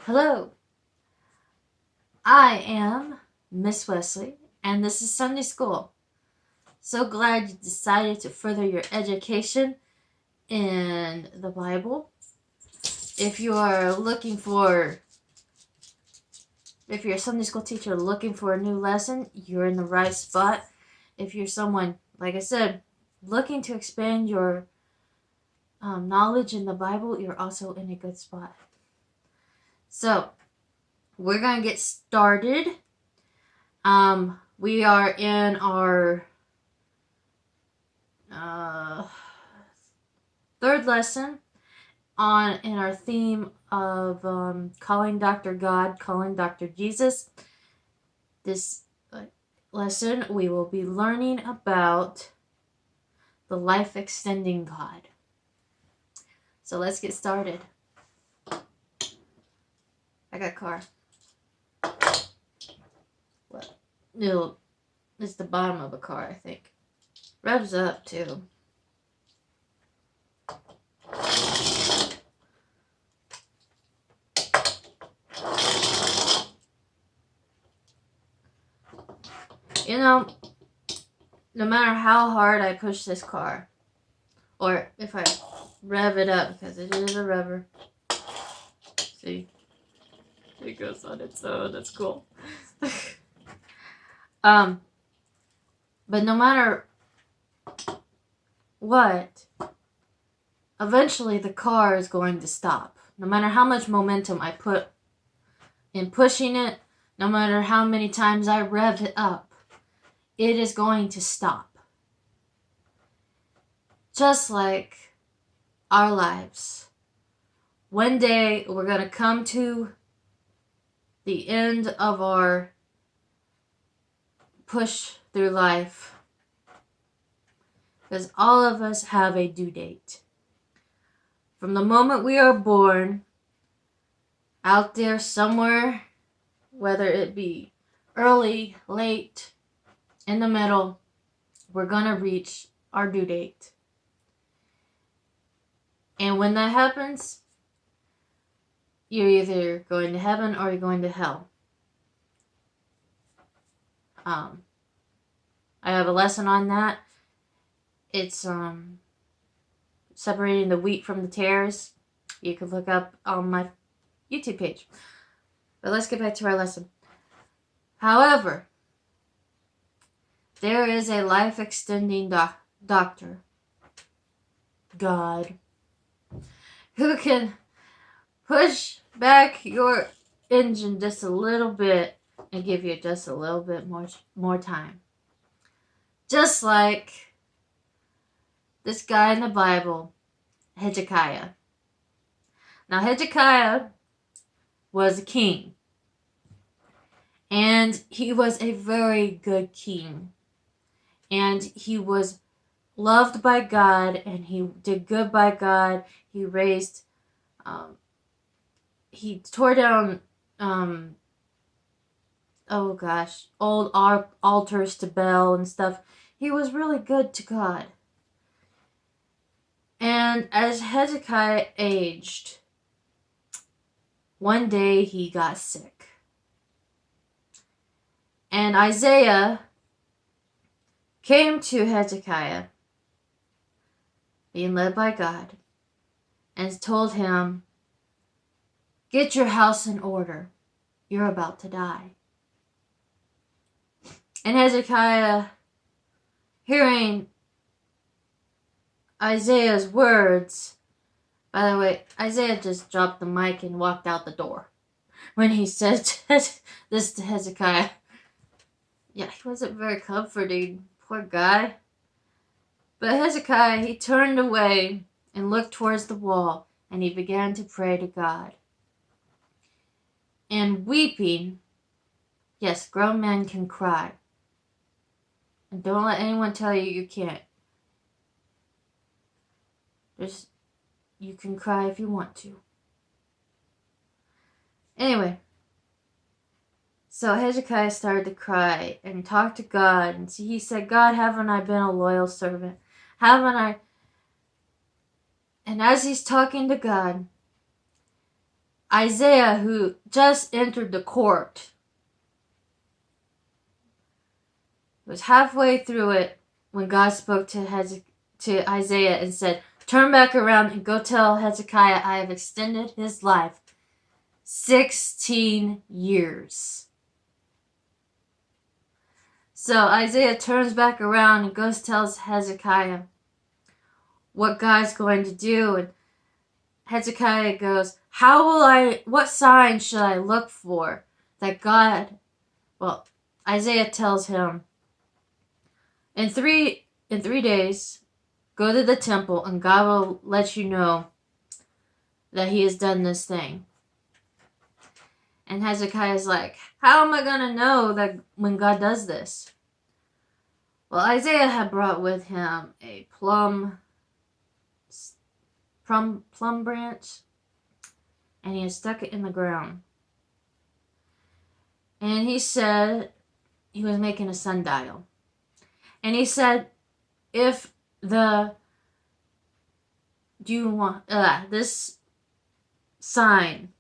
Hello, I am Miss Wesley, and this is Sunday School. So glad you decided to further your education in the Bible. If you're a Sunday school teacher looking for a new lesson, you're in the right spot. If you're someone, like I said, looking to expand your knowledge in the Bible, you're also in a good spot. So, we're going to get started. We are in our third lesson in our theme of calling Dr. God, calling Dr. Jesus. This lesson we will be learning about the life-extending God. So let's get started. I got a car. What? No, it's the bottom of a car, I think. Revs up too. You know, no matter how hard I push this car, or if I rev it up, because it is a rever. See? It goes on its own. That's cool. But no matter what, eventually the car is going to stop. No matter how much momentum I put in pushing it, no matter how many times I rev it up, it is going to stop. Just like our lives. One day we're going to come to the end of our push through life, because all of us have a due date. From the moment we are born, out there somewhere, whether it be early, late, in the middle, we're going to reach our due date. And when that happens, you're either going to heaven or you're going to hell. I have a lesson on that. It's separating the wheat from the tares. You can look up on my YouTube page. But let's get back to our lesson. However, there is a life-extending doctor, God, who can push back your engine just a little bit and give you just a little bit more time. Just like this guy in the Bible, Hezekiah. Now, Hezekiah was a king, and he was a very good king, and he was loved by God, and he did good by God. He raised, he tore down, old altars to Baal and stuff. He was really good to God. And as Hezekiah aged, one day he got sick. And Isaiah came to Hezekiah, being led by God, and told him, "Get your house in order. You're about to die." And Hezekiah, hearing Isaiah's words, by the way, Isaiah just dropped the mic and walked out the door when he said this to Hezekiah. Yeah, he wasn't very comforting, poor guy. But Hezekiah, he turned away and looked towards the wall, and he began to pray to God. And weeping, yes, grown men can cry. And don't let anyone tell you you can't. You can cry if you want to. Anyway, so Hezekiah started to cry and talk to God. And he said, "God, haven't I been a loyal servant? Haven't I?" And as he's talking to God, Isaiah, who just entered the court, was halfway through it when God spoke to Isaiah and said, turn back around and go tell Hezekiah I have extended his life 16 years. So Isaiah turns back around and goes tells Hezekiah what God's going to do. And Hezekiah goes, what sign should I look for that God, Isaiah tells him, in 3 days, go to the temple and God will let you know that he has done this thing. And Hezekiah's like, how am I going to know that when God does this? Well, Isaiah had brought with him a plum branch, and he had stuck it in the ground. And he said he was making a sundial. And he said, if do you want this sign,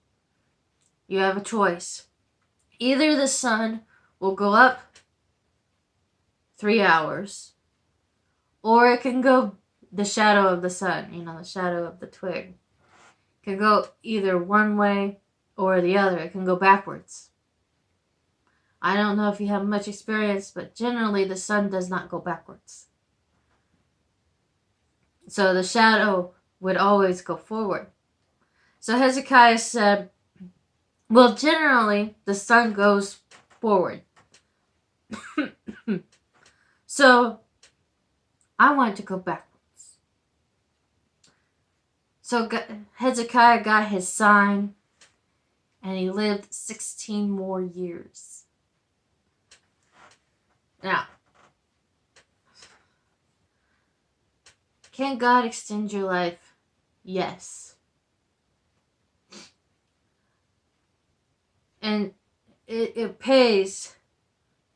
you have a choice. Either the sun will go up 3 hours, or it can go the shadow of the sun, the shadow of the twig. It can go either one way or the other. It can go backwards. I don't know if you have much experience, but generally the sun does not go backwards. So the shadow would always go forward. So Hezekiah said, well, generally the sun goes forward. So I want to go backwards. So Hezekiah got his sign, and he lived 16 more years. Now, can God extend your life? Yes. And it pays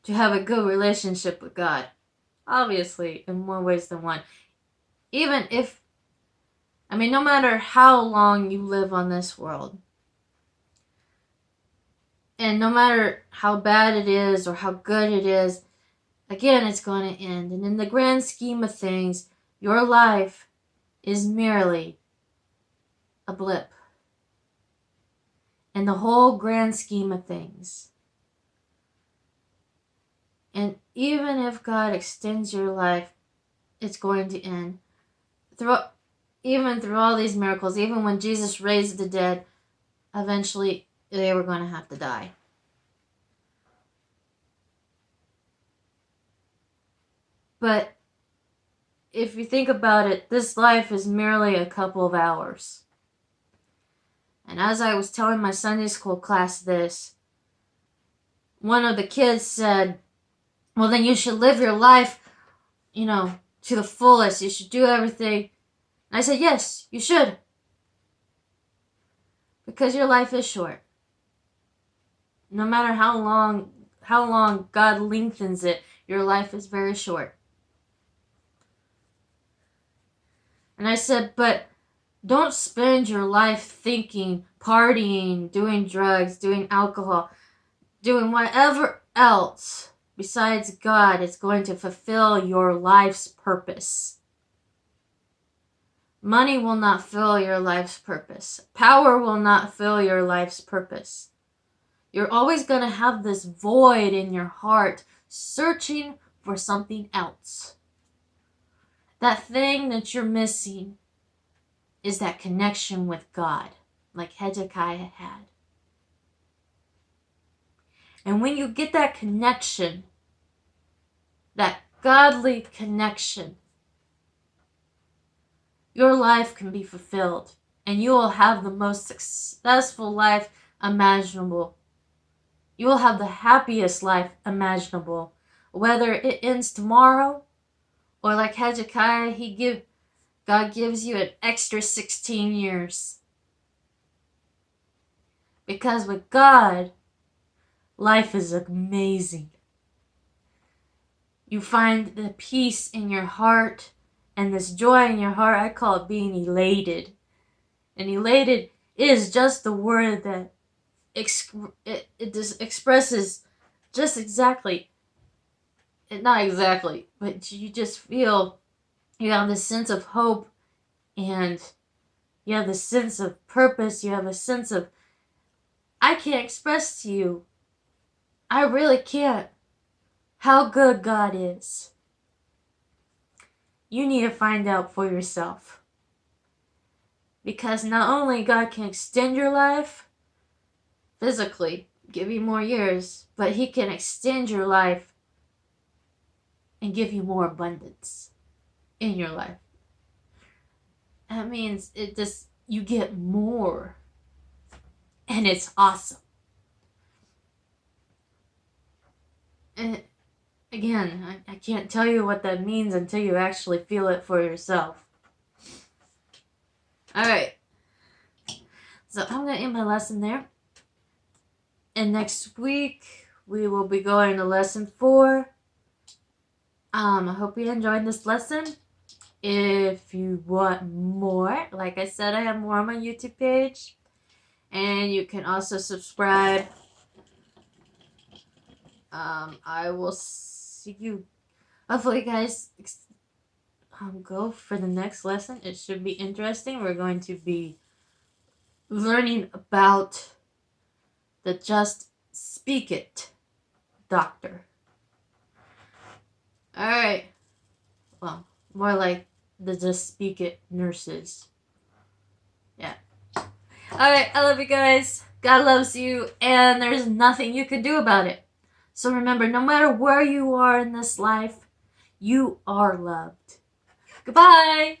to have a good relationship with God. Obviously, in more ways than one. No matter how long you live on this world, and no matter how bad it is or how good it is, again, it's going to end. And in the grand scheme of things, your life is merely a blip in the whole grand scheme of things. And even if God extends your life, it's going to end. Even through all these miracles, even when Jesus raised the dead, eventually they were going to have to die. But if you think about it, this life is merely a couple of hours. And as I was telling my Sunday school class this, one of the kids said, well, then you should live your life, to the fullest. You should do everything. And I said, yes, you should. Because your life is short. No matter how long God lengthens it, your life is very short. And I said, but don't spend your life thinking, partying, doing drugs, doing alcohol, doing whatever else besides God is going to fulfill your life's purpose. Money will not fill your life's purpose. Power will not fill your life's purpose. You're always going to have this void in your heart, searching for something else. That thing that you're missing is that connection with God, like Hezekiah had. And when you get that connection, that godly connection, your life can be fulfilled, and you will have the most successful life imaginable. You will have the happiest life imaginable, whether it ends tomorrow, or like Hezekiah, God gives you an extra 16 years. Because with God, life is amazing. You find the peace in your heart and this joy in your heart. I call it being elated. And elated It is just the word that it just expresses just exactly, not exactly, but you just feel you have this sense of hope, and you have this sense of purpose. You have a sense of, I can't express to you, I really can't, how good God is. You need to find out for yourself. Because not only God can extend your life physically, give you more years, but He can extend your life and give you more abundance in your life. That means you get more, and it's awesome. And again, I can't tell you what that means until you actually feel it for yourself. Alright, so I'm going to end my lesson there. And next week, we will be going to lesson 4. I hope you enjoyed this lesson. If you want more, like I said, I have more on my YouTube page. And you can also subscribe. I will see you. Hopefully, guys, go for the next lesson. It should be interesting. We're going to be learning about the Just Speak It doctor. Alright. Well, more like the Just Speak It nurses. Yeah. Alright, I love you guys. God loves you, and there's nothing you can do about it. So remember, no matter where you are in this life, you are loved. Goodbye!